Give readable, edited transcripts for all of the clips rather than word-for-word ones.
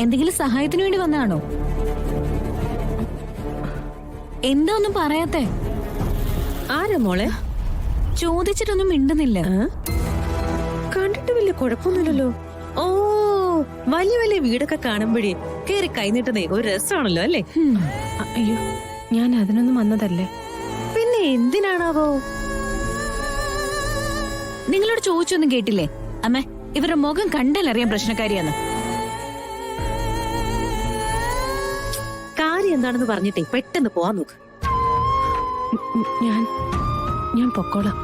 എന്തെങ്കിലും സഹായത്തിന് വേണ്ടി വന്നാണോ? എന്താ ഒന്നും പറയാത്തെ? ആരാ മോളെ? ചോദിച്ചിട്ടൊന്നും മിണ്ടുന്നില്ല. കണ്ടിട്ട് വലിയ കുഴപ്പമൊന്നുമില്ലല്ലോ. ഓ, വലിയ വലിയ വീടൊക്കെ കാണുമ്പോഴേ കേറി കൈനീട്ടുന്നേ ഒരു രസമാണല്ലോ അല്ലേ? അയ്യോ, ഞാൻ അതിനൊന്നും വന്നതല്ലേ. പിന്നെ എന്തിനാണാവോ? നിങ്ങളോട് ചോദിച്ചൊന്നും കേട്ടില്ലേ അമ്മേ? ഇവരുടെ മുഖം കണ്ടാലറിയാം പ്രശ്നക്കാരിയാന്ന്. കാര്യം എന്താണെന്ന് പറഞ്ഞിട്ടേ പെട്ടെന്ന് പോവാൻ നോക്ക്. ഞാൻ പൊക്കോളാം.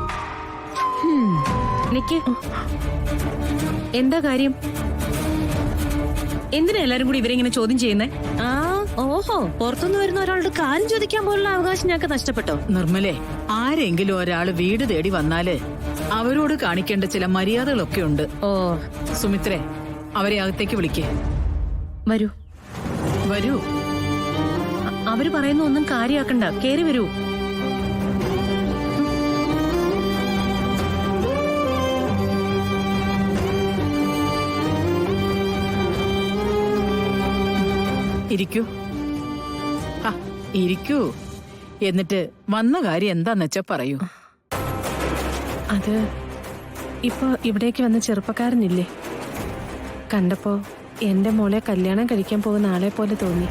നിക്ക്. എന്താ കാര്യം? എന്തിനാ എല്ലാരും കൂടി ഇവരെങ്ങനെ ചോദ്യം ചെയ്യുന്നേ? ഓഹോ, പുറത്തുനിന്ന് വരുന്ന ഒരാളുടെ കാര്യം ചോദിക്കാൻ പോലുള്ള അവകാശം ഞങ്ങൾക്ക് നഷ്ടപ്പെട്ടോ? നിർമ്മലേ, ആരെങ്കിലും ഒരാള് വീട് തേടി വന്നാല് അവരോട് കാണിക്കേണ്ട ചില മര്യാദകളൊക്കെ ഉണ്ട്. ഓ, സുമിത്രേ, അവരെ അകത്തേക്ക് വിളിക്കേ. വരൂ വരൂ. അവര് പറയുന്ന ഒന്നും കാര്യാക്കണ്ട, കേറി വരൂ. ഇരിക്കൂ. ഇരിക്കൂ. എന്നിട്ട് വന്ന കാര്യം എന്താന്ന് വെച്ചാ പറയൂ. അത് ഇപ്പൊ ഇവിടേക്ക് വന്ന ചെറുപ്പക്കാരനില്ലേ, കണ്ടപ്പോ എന്റെ മോളെ കല്യാണം കഴിക്കാൻ പോകുന്ന ആളെ പോലെ തോന്നി.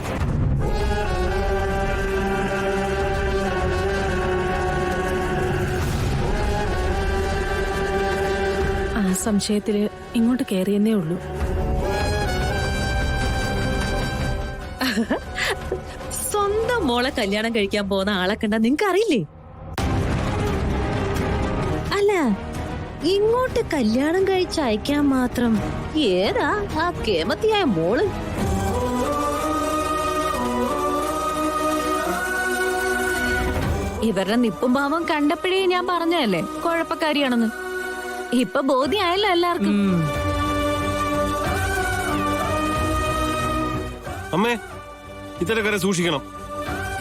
ആ സംശയത്തില് ഇങ്ങോട്ട് കയറിയെന്നേ ഉള്ളൂ. സ്വന്തം മോളെ കല്യാണം കഴിക്കാൻ പോകുന്ന ആളെ കണ്ടാ നിങ്ങക്ക് അറിയില്ലേ? അല്ല, ഇങ്ങോട്ട് കല്യാണം കഴിച്ച് അയക്കാൻ മാത്രം ഏതാ ആ കേമത്തിയായ മോള്? ഇവരുടെ നിപ്പും ഭാവം കണ്ടപ്പോഴേ ഞാൻ പറഞ്ഞതല്ലേ കുഴപ്പക്കാരിയാണെന്ന്. ഇപ്പൊ ബോധ്യായല്ലോ എല്ലാവർക്കും. അമ്മേ, ഇത്തരക്കാരെ സൂക്ഷിക്കണം.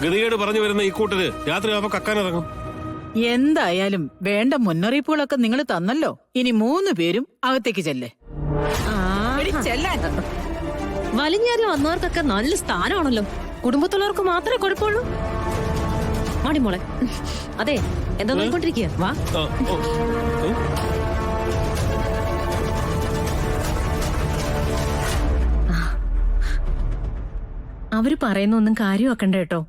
ഗതികേട് പറഞ്ഞു വരുന്ന ഈ കൂട്ടര് രാത്രി ആവുമ്പോ കക്കാനിറങ്ങും. എന്തായാലും വേണ്ട മുന്നറിയിപ്പുകളൊക്കെ നിങ്ങൾ തന്നല്ലോ. ഇനി 3 പേരും അകത്തേക്ക് ചെല്ലേ. വലിഞ്ഞേറി വന്നവർക്കൊക്കെ നല്ല സ്ഥാനമാണല്ലോ. കുടുംബത്തുള്ളവർക്ക് മാത്രമേ കുഴപ്പമുള്ളൂ. മാടി മോളെ. അതെ, എന്താ നോക്കിക്കൊണ്ടിരിക്കുക? വാ. അവര് പറയുന്ന ഒന്നും കാര്യമാക്കണ്ട കേട്ടോ.